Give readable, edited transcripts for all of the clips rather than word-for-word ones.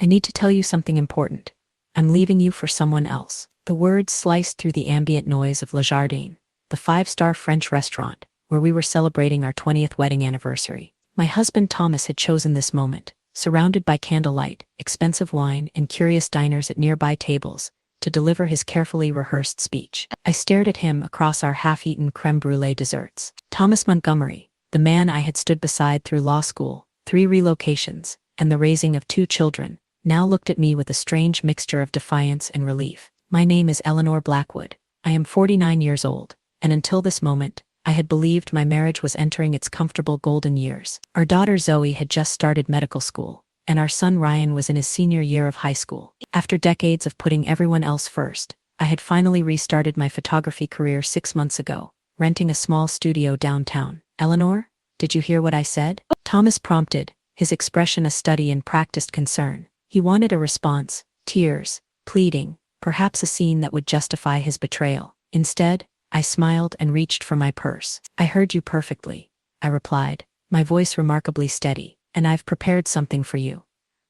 I need to tell you something important. I'm leaving you for someone else. The words sliced through the ambient noise of Le Jardin, the five-star French restaurant, where we were celebrating our 20th wedding anniversary. My husband Thomas had chosen this moment, surrounded by candlelight, expensive wine, and curious diners at nearby tables, to deliver his carefully rehearsed speech. I stared at him across our half-eaten creme brulee desserts. Thomas Montgomery, the man I had stood beside through law school, 3 relocations, and the raising of 2 children, now looked at me with a strange mixture of defiance and relief. My name is Eleanor Blackwood. I am 49 years old, and until this moment, I had believed my marriage was entering its comfortable golden years. Our daughter Zoe had just started medical school, and our son Ryan was in his senior year of high school. After decades of putting everyone else first, I had finally restarted my photography career 6 months ago, renting a small studio downtown. Eleanor, did you hear what I said? Thomas prompted, his expression a study in practiced concern. He wanted a response, tears, pleading, perhaps a scene that would justify his betrayal. Instead, I smiled and reached for my purse. I heard you perfectly, I replied, my voice remarkably steady, and I've prepared something for you.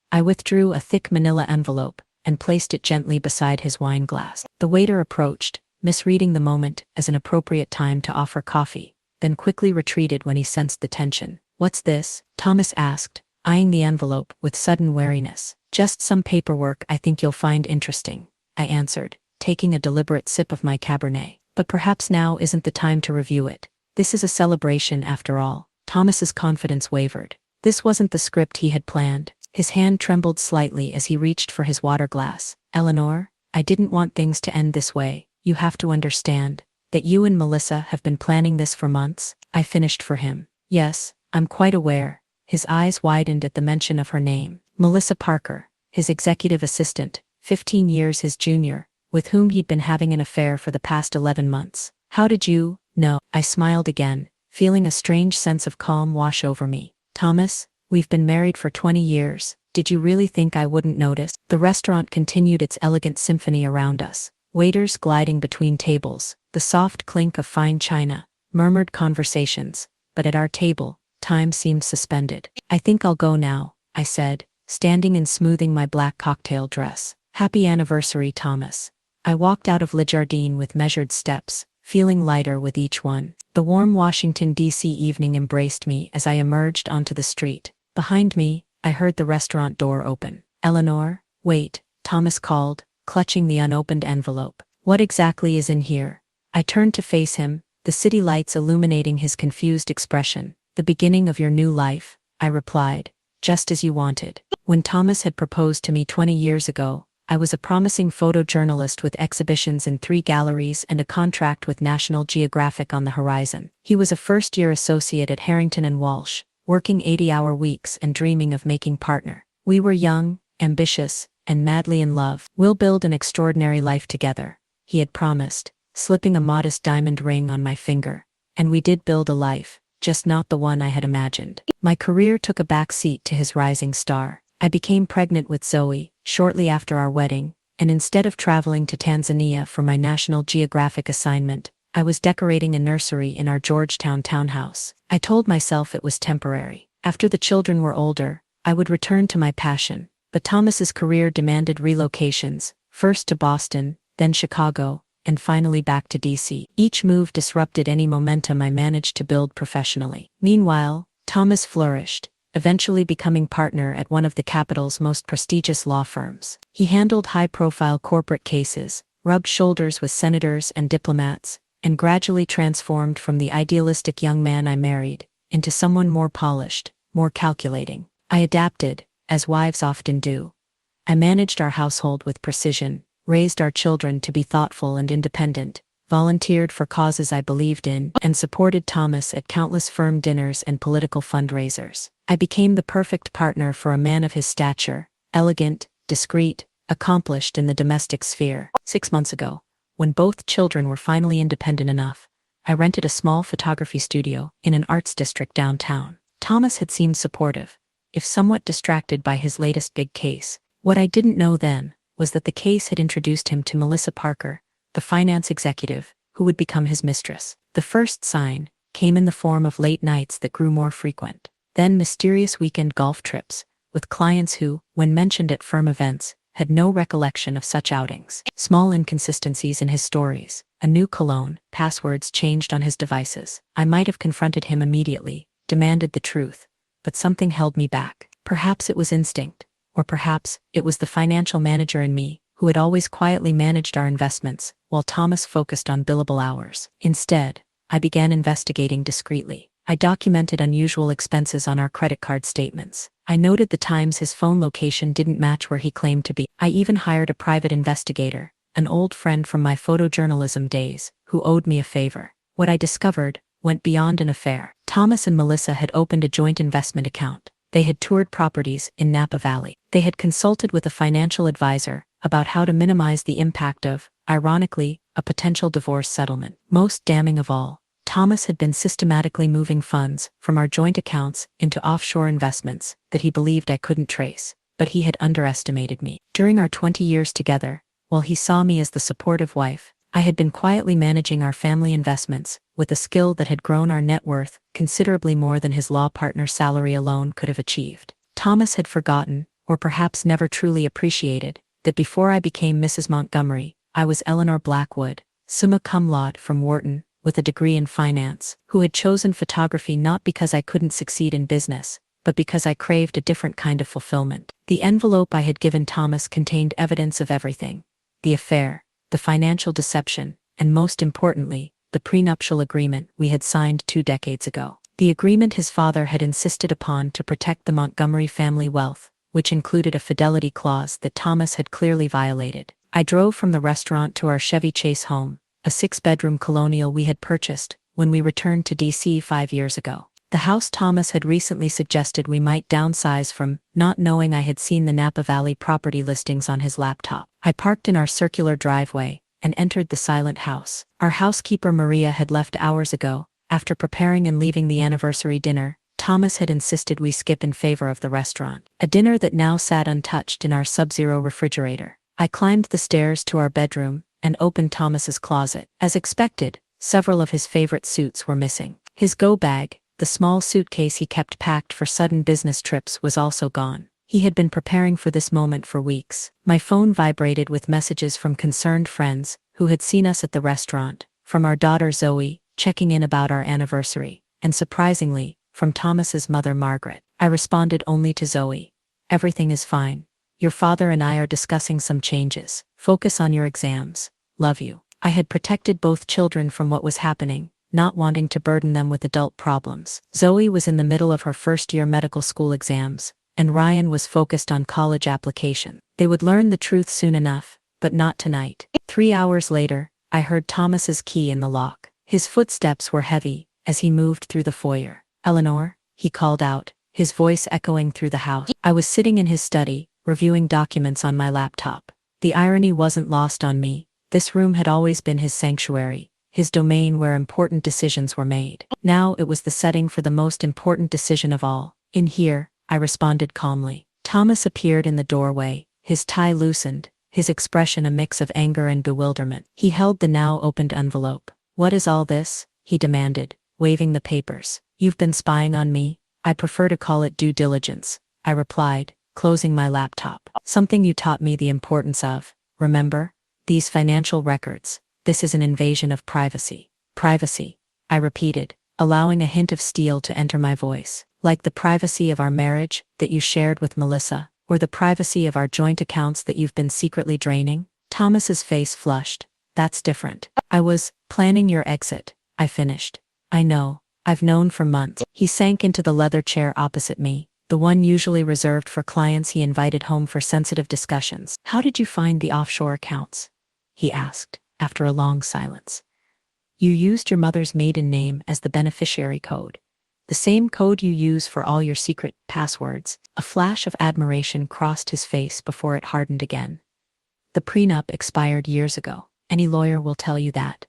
I withdrew a thick manila envelope and placed it gently beside his wine glass. The waiter approached, misreading the moment as an appropriate time to offer coffee, then quickly retreated when he sensed the tension. What's this? Thomas asked, eyeing the envelope with sudden wariness. Just some paperwork I think you'll find interesting, I answered, taking a deliberate sip of my Cabernet. But perhaps now isn't the time to review it. This is a celebration after all. Thomas's confidence wavered. This wasn't the script he had planned. His hand trembled slightly as he reached for his water glass. Eleanor, I didn't want things to end this way. You have to understand that you and Melissa have been planning this for months. I finished for him. Yes, I'm quite aware. His eyes widened at the mention of her name. Melissa Parker, his executive assistant, 15 years his junior, with whom he'd been having an affair for the past 11 months. How did you know? I smiled again, feeling a strange sense of calm wash over me. Thomas, we've been married for 20 years. Did you really think I wouldn't notice? The restaurant continued its elegant symphony around us. Waiters gliding between tables, the soft clink of fine china, murmured conversations, but at our table, time seemed suspended. I think I'll go now, I said, standing and smoothing my black cocktail dress. Happy anniversary, Thomas. I walked out of Le Jardin with measured steps, feeling lighter with each one. The warm Washington, D.C. evening embraced me as I emerged onto the street. Behind me, I heard the restaurant door open. Eleanor, wait, Thomas called, clutching the unopened envelope. What exactly is in here? I turned to face him, the city lights illuminating his confused expression. The beginning of your new life, I replied, just as you wanted. When Thomas had proposed to me 20 years ago, I was a promising photojournalist with exhibitions in 3 galleries and a contract with National Geographic on the horizon. He was a first-year associate at Harrington and Walsh, working 80-hour weeks and dreaming of making partner. We were young, ambitious, and madly in love. We'll build an extraordinary life together, he had promised, slipping a modest diamond ring on my finger. And we did build a life, just not the one I had imagined. My career took a back seat to his rising star. I became pregnant with Zoe shortly after our wedding, and instead of traveling to Tanzania for my National Geographic assignment, I was decorating a nursery in our Georgetown townhouse. I told myself it was temporary. After the children were older, I would return to my passion. But Thomas's career demanded relocations, first to Boston, then Chicago, and finally back to D.C. Each move disrupted any momentum I managed to build professionally. Meanwhile, Thomas flourished, eventually becoming partner at one of the capital's most prestigious law firms. He handled high-profile corporate cases, rubbed shoulders with senators and diplomats, and gradually transformed from the idealistic young man I married into someone more polished, more calculating. I adapted, as wives often do. I managed our household with precision, raised our children to be thoughtful and independent, volunteered for causes I believed in, and supported Thomas at countless firm dinners and political fundraisers. I became the perfect partner for a man of his stature, elegant, discreet, accomplished in the domestic sphere. 6 months ago, when both children were finally independent enough, I rented a small photography studio in an arts district downtown. Thomas had seemed supportive, if somewhat distracted by his latest big case. What I didn't know then was that the case had introduced him to Melissa Parker, the finance executive, who would become his mistress. The first sign came in the form of late nights that grew more frequent, then mysterious weekend golf trips, with clients who, when mentioned at firm events, had no recollection of such outings. Small inconsistencies in his stories, a new cologne, passwords changed on his devices. I might have confronted him immediately, demanded the truth, but something held me back. Perhaps it was instinct, or perhaps it was the financial manager in me, who had always quietly managed our investments, while Thomas focused on billable hours. Instead, I began investigating discreetly. I documented unusual expenses on our credit card statements. I noted the times his phone location didn't match where he claimed to be. I even hired a private investigator, an old friend from my photojournalism days, who owed me a favor. What I discovered went beyond an affair. Thomas and Melissa had opened a joint investment account. They had toured properties in Napa Valley. They had consulted with a financial advisor about how to minimize the impact of, ironically, a potential divorce settlement. Most damning of all, Thomas had been systematically moving funds from our joint accounts into offshore investments that he believed I couldn't trace, but he had underestimated me. During our 20 years together, while he saw me as the supportive wife, I had been quietly managing our family investments with a skill that had grown our net worth considerably more than his law partner's salary alone could have achieved. Thomas had forgotten, or perhaps never truly appreciated, that before I became Mrs. Montgomery, I was Eleanor Blackwood, summa cum laude from Wharton, with a degree in finance, who had chosen photography not because I couldn't succeed in business, but because I craved a different kind of fulfillment. The envelope I had given Thomas contained evidence of everything: the affair, the financial deception, and most importantly, the prenuptial agreement we had signed 2 decades ago. The agreement his father had insisted upon to protect the Montgomery family wealth, which included a fidelity clause that Thomas had clearly violated. I drove from the restaurant to our Chevy Chase home, a 6-bedroom colonial we had purchased when we returned to D.C. 5 years ago. The house Thomas had recently suggested we might downsize from, not knowing I had seen the Napa Valley property listings on his laptop. I parked in our circular driveway and entered the silent house. Our housekeeper Maria had left hours ago. After preparing and leaving the anniversary dinner, Thomas had insisted we skip in favor of the restaurant, a dinner that now sat untouched in our sub-zero refrigerator. I climbed the stairs to our bedroom and opened Thomas's closet. As expected, several of his favorite suits were missing. His go bag, the small suitcase he kept packed for sudden business trips, was also gone. He had been preparing for this moment for weeks. My phone vibrated with messages from concerned friends who had seen us at the restaurant, from our daughter Zoe, checking in about our anniversary, and surprisingly, from Thomas's mother Margaret. I responded only to Zoe. "Everything is fine. Your father and I are discussing some changes. Focus on your exams. Love you." I had protected both children from what was happening, not wanting to burden them with adult problems. Zoe was in the middle of her first-year medical school exams, and Ryan was focused on college application. They would learn the truth soon enough, but not tonight. 3 hours later, I heard Thomas's key in the lock. His footsteps were heavy as he moved through the foyer. "Eleanor," he called out, his voice echoing through the house. I was sitting in his study, reviewing documents on my laptop. The irony wasn't lost on me. This room had always been his sanctuary, his domain where important decisions were made. Now it was the setting for the most important decision of all. "In here," I responded calmly. Thomas appeared in the doorway, his tie loosened, his expression a mix of anger and bewilderment. He held the now opened envelope. "What is all this?" he demanded, waving the papers. "You've been spying on me?" "I prefer to call it due diligence," I replied, closing my laptop. "Something you taught me the importance of, remember? These financial records. This is an invasion of privacy." "Privacy," I repeated, allowing a hint of steel to enter my voice. "Like the privacy of our marriage that you shared with Melissa, or the privacy of our joint accounts that you've been secretly draining?" Thomas's face flushed. "That's different." "I was planning your exit," I finished. "I know. I've known for months." He sank into the leather chair opposite me, the one usually reserved for clients he invited home for sensitive discussions. "How did you find the offshore accounts?" he asked, after a long silence. "You used your mother's maiden name as the beneficiary code. The same code you use for all your secret passwords." A flash of admiration crossed his face before it hardened again. "The prenup expired years ago. Any lawyer will tell you that."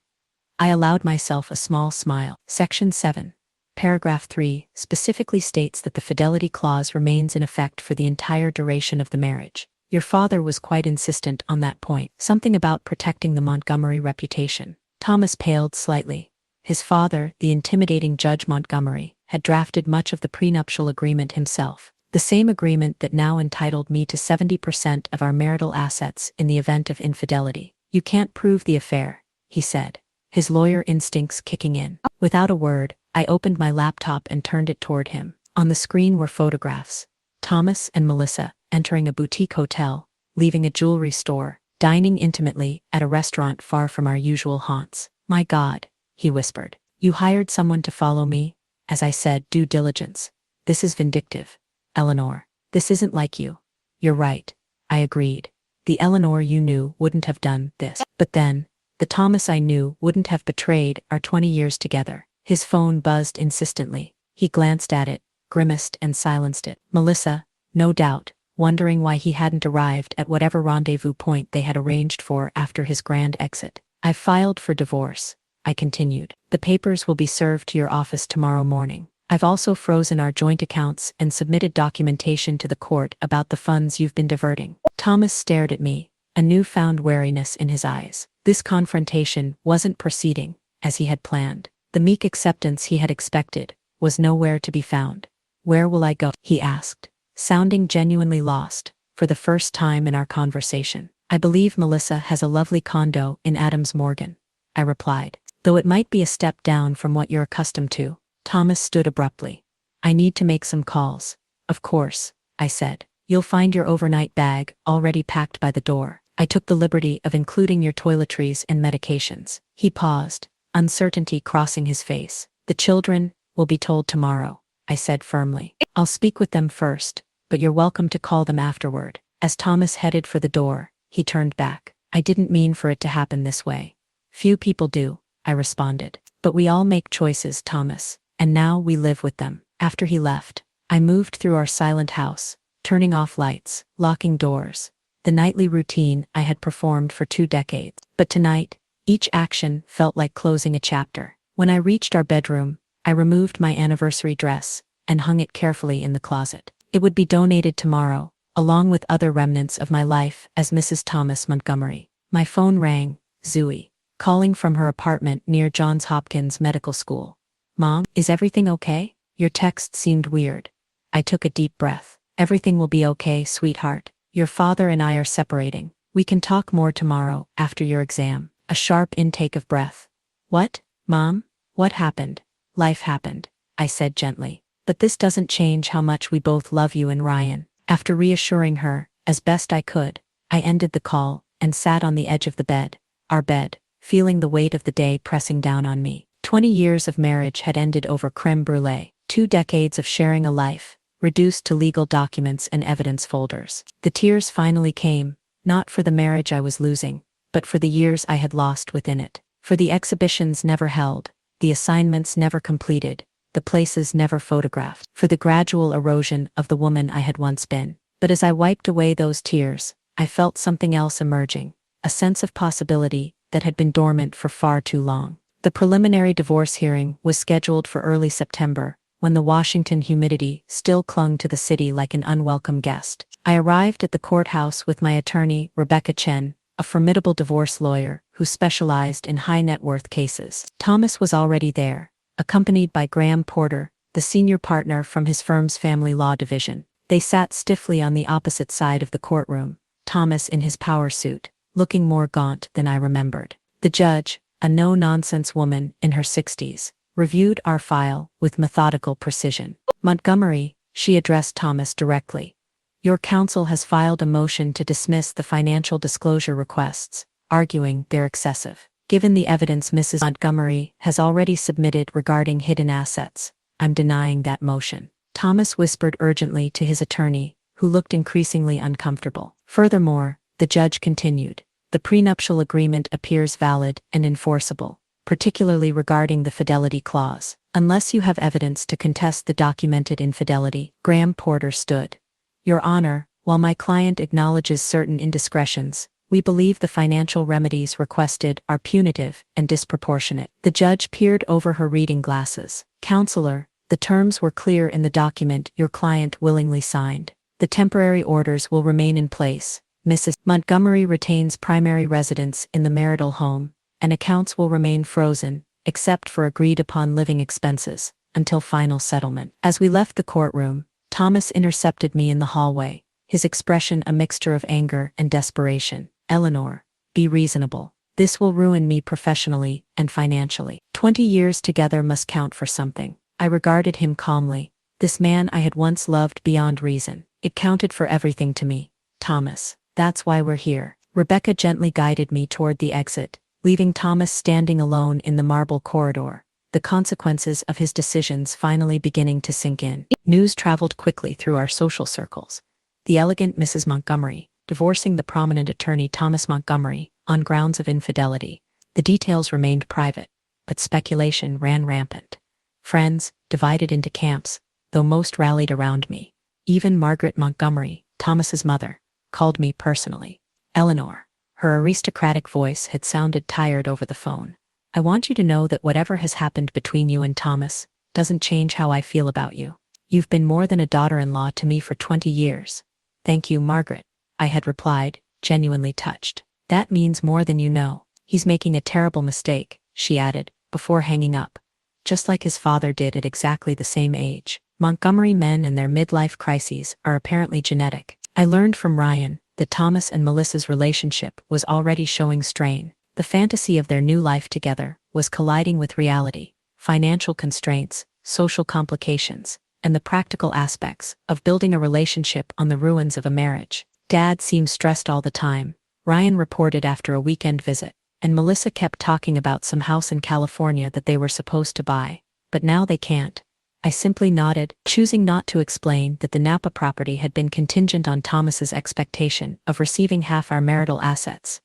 I allowed myself a small smile. Section 7. Paragraph 3 specifically states that the fidelity clause remains in effect for the entire duration of the marriage. Your father was quite insistent on that point. Something about protecting the Montgomery reputation. Thomas paled slightly. His father, the intimidating Judge Montgomery, had drafted much of the prenuptial agreement himself. The same agreement that now entitled me to 70% of our marital assets in the event of infidelity. You can't prove the affair, he said, his lawyer instincts kicking in. Without a word, I opened my laptop and turned it toward him. On the screen were photographs. Thomas and Melissa entering a boutique hotel, leaving a jewelry store, dining intimately at a restaurant far from our usual haunts. My God, he whispered. You hired someone to follow me? As I said, due diligence. This is vindictive. Eleanor, this isn't like you. You're right, I agreed. The Eleanor you knew wouldn't have done this. But then, the Thomas I knew wouldn't have betrayed our 20 years together. His phone buzzed insistently. He glanced at it, grimaced and silenced it. Melissa, no doubt, wondering why he hadn't arrived at whatever rendezvous point they had arranged for after his grand exit. I've filed for divorce, I continued. The papers will be served to your office tomorrow morning. I've also frozen our joint accounts and submitted documentation to the court about the funds you've been diverting. Thomas stared at me, a newfound wariness in his eyes. This confrontation wasn't proceeding as he had planned. The meek acceptance he had expected was nowhere to be found. Where will I go? He asked, sounding genuinely lost for the first time in our conversation. I believe Melissa has a lovely condo in Adams Morgan, I replied, though it might be a step down from what you're accustomed to. Thomas stood abruptly. I need to make some calls. Of course, I said. You'll find your overnight bag already packed by the door. I took the liberty of including your toiletries and medications. He paused, uncertainty crossing his face. The children will be told tomorrow, I said firmly. I'll speak with them first, but you're welcome to call them afterward. As Thomas headed for the door, he turned back. I didn't mean for it to happen this way. Few people do, I responded. But we all make choices, Thomas. And now we live with them. After he left, I moved through our silent house, turning off lights, locking doors, the nightly routine I had performed for 2 decades. But tonight, each action felt like closing a chapter. When I reached our bedroom, I removed my anniversary dress and hung it carefully in the closet. It would be donated tomorrow, along with other remnants of my life as Mrs. Thomas Montgomery. My phone rang, Zooey, calling from her apartment near Johns Hopkins Medical School. Mom, is everything okay? Your text seemed weird. I took a deep breath. Everything will be okay, sweetheart. Your father and I are separating. We can talk more tomorrow, after your exam. A sharp intake of breath. What, Mom? What happened? Life happened, I said gently. But this doesn't change how much we both love you and Ryan. After reassuring her, as best I could, I ended the call and sat on the edge of the bed, our bed, feeling the weight of the day pressing down on me. 20 years of marriage had ended over creme brulee. 2 decades of sharing a life, reduced to legal documents and evidence folders. The tears finally came, not for the marriage I was losing, but for the years I had lost within it. For the exhibitions never held, the assignments never completed, the places never photographed. For the gradual erosion of the woman I had once been. But as I wiped away those tears, I felt something else emerging, a sense of possibility that had been dormant for far too long. The preliminary divorce hearing was scheduled for early September, when the Washington humidity still clung to the city like an unwelcome guest. I arrived at the courthouse with my attorney, Rebecca Chen, a formidable divorce lawyer who specialized in high-net-worth cases. Thomas was already there, accompanied by Graham Porter, the senior partner from his firm's family law division. They sat stiffly on the opposite side of the courtroom, Thomas in his power suit, looking more gaunt than I remembered. The judge, a no-nonsense woman in her 60s, reviewed our file with methodical precision. Montgomery, she addressed Thomas directly. Your counsel has filed a motion to dismiss the financial disclosure requests, arguing they're excessive. Given the evidence Mrs. Montgomery has already submitted regarding hidden assets, I'm denying that motion. Thomas whispered urgently to his attorney, who looked increasingly uncomfortable. Furthermore, the judge continued, the prenuptial agreement appears valid and enforceable, particularly regarding the fidelity clause. Unless you have evidence to contest the documented infidelity. Graham Porter stood. Your Honor, while my client acknowledges certain indiscretions, we believe the financial remedies requested are punitive and disproportionate. The judge peered over her reading glasses. Counselor, the terms were clear in the document your client willingly signed. The temporary orders will remain in place. Mrs. Montgomery retains primary residence in the marital home, and accounts will remain frozen, except for agreed-upon living expenses, until final settlement. As we left the courtroom, Thomas intercepted me in the hallway, his expression a mixture of anger and desperation. Eleanor, be reasonable. This will ruin me professionally and financially. 20 years together must count for something. I regarded him calmly. This man I had once loved beyond reason. It counted for everything to me. Thomas, that's why we're here. Rebecca gently guided me toward the exit, leaving Thomas standing alone in the marble corridor, the consequences of his decisions finally beginning to sink in. News traveled quickly through our social circles. The elegant Mrs. Montgomery, divorcing the prominent attorney Thomas Montgomery, on grounds of infidelity. The details remained private, but speculation ran rampant. Friends, divided into camps, though most rallied around me. Even Margaret Montgomery, Thomas's mother, called me personally. Eleanor. Her aristocratic voice had sounded tired over the phone. I want you to know that whatever has happened between you and Thomas doesn't change how I feel about you. You've been more than a daughter-in-law to me for 20 years. Thank you, Margaret, I had replied, genuinely touched. That means more than you know. He's making a terrible mistake, she added, before hanging up. Just like his father did at exactly the same age. Montgomery men and their midlife crises are apparently genetic. I learned from Ryan that Thomas and Melissa's relationship was already showing strain. The fantasy of their new life together was colliding with reality, financial constraints, social complications, and the practical aspects of building a relationship on the ruins of a marriage. Dad seemed stressed all the time, Ryan reported after a weekend visit, and Melissa kept talking about some house in California that they were supposed to buy, but now they can't. I simply nodded, choosing not to explain that the Napa property had been contingent on Thomas's expectation of receiving half our marital assets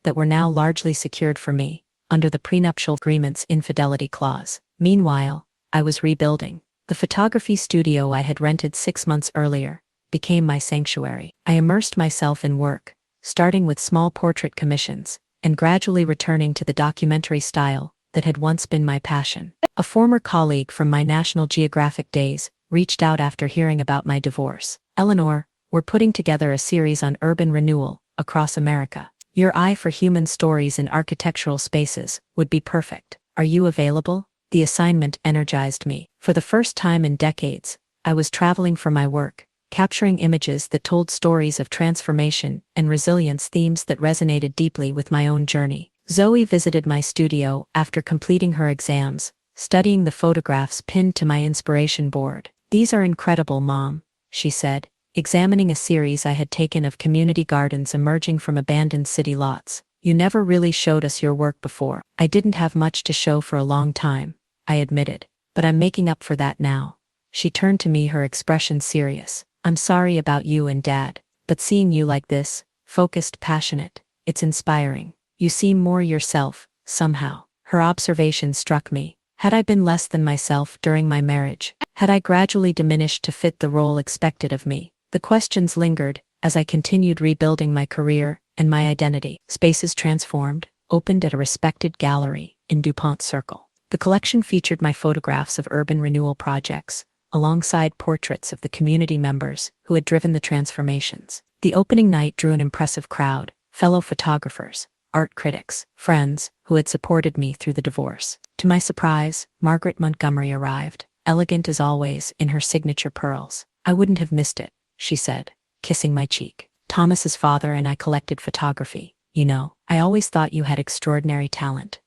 that were now largely secured for me, under the prenuptial agreement's infidelity clause. Meanwhile, I was rebuilding. The photography studio I had rented 6 months earlier became my sanctuary. I immersed myself in work, starting with small portrait commissions, and gradually returning to the documentary style that had once been my passion. A former colleague from my National Geographic days reached out after hearing about my divorce. Eleanor, we're putting together a series on urban renewal across America. Your eye for human stories in architectural spaces would be perfect. Are you available? The assignment energized me. For the first time in decades, I was traveling for my work, capturing images that told stories of transformation and resilience, themes that resonated deeply with my own journey. Zoe visited my studio after completing her exams, studying the photographs pinned to my inspiration board. These are incredible, Mom, she said, examining a series I had taken of community gardens emerging from abandoned city lots. You never really showed us your work before. I didn't have much to show for a long time, I admitted, but I'm making up for that now. She turned to me, her expression serious. I'm sorry about you and Dad, but seeing you like this, focused, passionate, it's inspiring. You seem more yourself, somehow. Her observation struck me. Had I been less than myself during my marriage? Had I gradually diminished to fit the role expected of me? The questions lingered as I continued rebuilding my career and my identity. Spaces Transformed opened at a respected gallery in DuPont Circle. The collection featured my photographs of urban renewal projects, alongside portraits of the community members who had driven the transformations. The opening night drew an impressive crowd, fellow photographers, art critics, friends who had supported me through the divorce. To my surprise, Margaret Montgomery arrived, elegant as always in her signature pearls. I wouldn't have missed it, she said, kissing my cheek. Thomas's father and I collected photography. You know, I always thought you had extraordinary talent.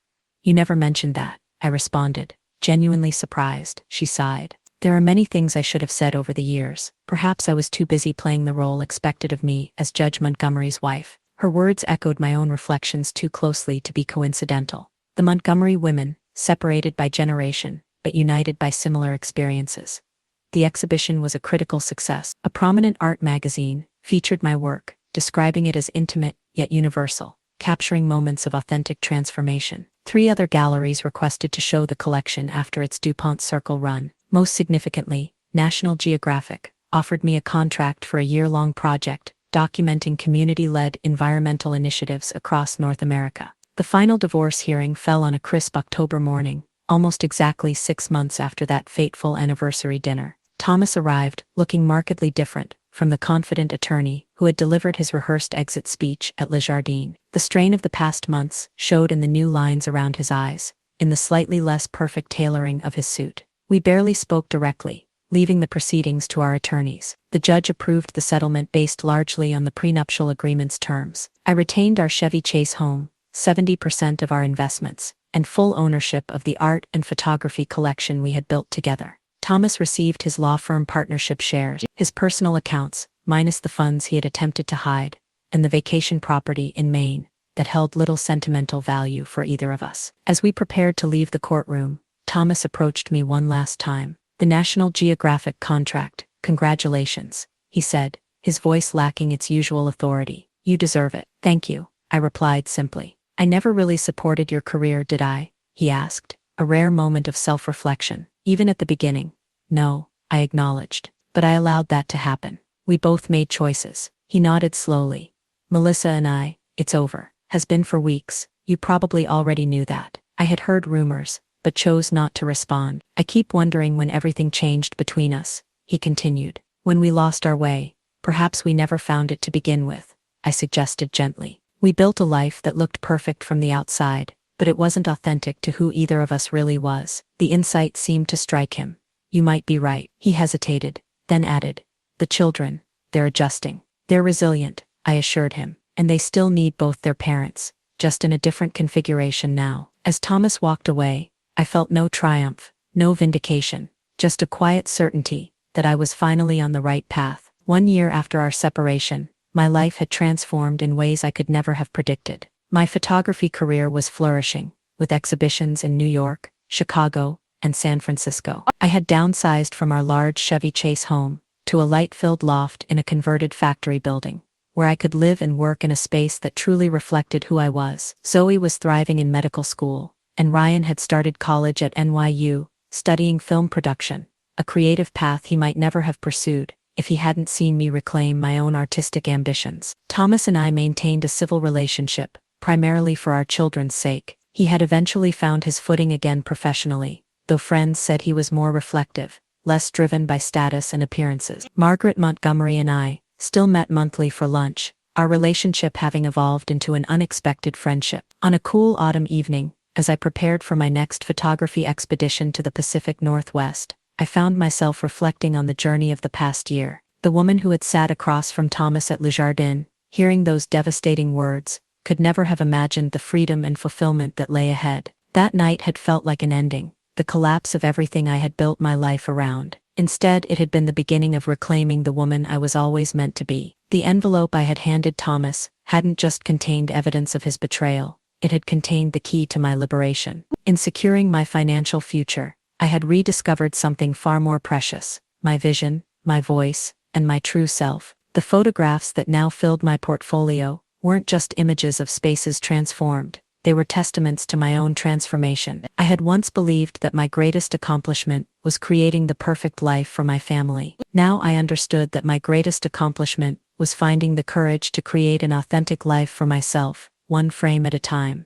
You never mentioned that, I responded, genuinely surprised. She sighed. There are many things I should have said over the years. Perhaps I was too busy playing the role expected of me as Judge Montgomery's wife. Her words echoed my own reflections too closely to be coincidental. The Montgomery women, separated by generation, but united by similar experiences. The exhibition was a critical success. A prominent art magazine featured my work, describing it as intimate yet universal, capturing moments of authentic transformation. 3 other galleries requested to show the collection after its DuPont Circle run. Most significantly, National Geographic offered me a contract for a year-long project documenting community-led environmental initiatives across North America. The final divorce hearing fell on a crisp October morning, almost exactly 6 months after that fateful anniversary dinner. Thomas arrived, looking markedly different from the confident attorney who had delivered his rehearsed exit speech at Le Jardin. The strain of the past months showed in the new lines around his eyes, in the slightly less perfect tailoring of his suit. We barely spoke directly, leaving the proceedings to our attorneys. The judge approved the settlement based largely on the prenuptial agreement's terms. I retained our Chevy Chase home, 70% of our investments, and full ownership of the art and photography collection we had built together. Thomas received his law firm partnership shares, his personal accounts, minus the funds he had attempted to hide, and the vacation property in Maine that held little sentimental value for either of us. As we prepared to leave the courtroom, Thomas approached me one last time. "The National Geographic contract, congratulations," he said, his voice lacking its usual authority. "You deserve it." "Thank you," I replied simply. "I never really supported your career, did I?" he asked, a rare moment of self-reflection. "Even at the beginning." "No," I acknowledged, "but I allowed that to happen. We both made choices." He nodded slowly. "Melissa and I, it's over. Has been for weeks. You probably already knew that." I had heard rumors, but chose not to respond. "I keep wondering when everything changed between us," he continued. "When we lost our way. Perhaps we never found it to begin with," I suggested gently. "We built a life that looked perfect from the outside, but it wasn't authentic to who either of us really was." The insight seemed to strike him. "You might be right." He hesitated, then added, "The children, they're adjusting. They're resilient," I assured him, "and they still need both their parents, just in a different configuration now." As Thomas walked away, I felt no triumph, no vindication, just a quiet certainty that I was finally on the right path. 1 year after our separation, my life had transformed in ways I could never have predicted. My photography career was flourishing, with exhibitions in New York, Chicago, and San Francisco. I had downsized from our large Chevy Chase home to a light-filled loft in a converted factory building, where I could live and work in a space that truly reflected who I was. Zoe was thriving in medical school, and Ryan had started college at NYU, studying film production, a creative path he might never have pursued if he hadn't seen me reclaim my own artistic ambitions. Thomas and I maintained a civil relationship, primarily for our children's sake. He had eventually found his footing again professionally, though friends said he was more reflective, less driven by status and appearances. Margaret Montgomery and I still met monthly for lunch, our relationship having evolved into an unexpected friendship. On a cool autumn evening, as I prepared for my next photography expedition to the Pacific Northwest, I found myself reflecting on the journey of the past year. The woman who had sat across from Thomas at Le Jardin, hearing those devastating words, could never have imagined the freedom and fulfillment that lay ahead. That night had felt like an ending, the collapse of everything I had built my life around. Instead, it had been the beginning of reclaiming the woman I was always meant to be. The envelope I had handed Thomas hadn't just contained evidence of his betrayal, it had contained the key to my liberation. In securing my financial future, I had rediscovered something far more precious: my vision, my voice, and my true self. The photographs that now filled my portfolio weren't just images of spaces transformed, they were testaments to my own transformation. I had once believed that my greatest accomplishment was creating the perfect life for my family. Now I understood that my greatest accomplishment was finding the courage to create an authentic life for myself, one frame at a time.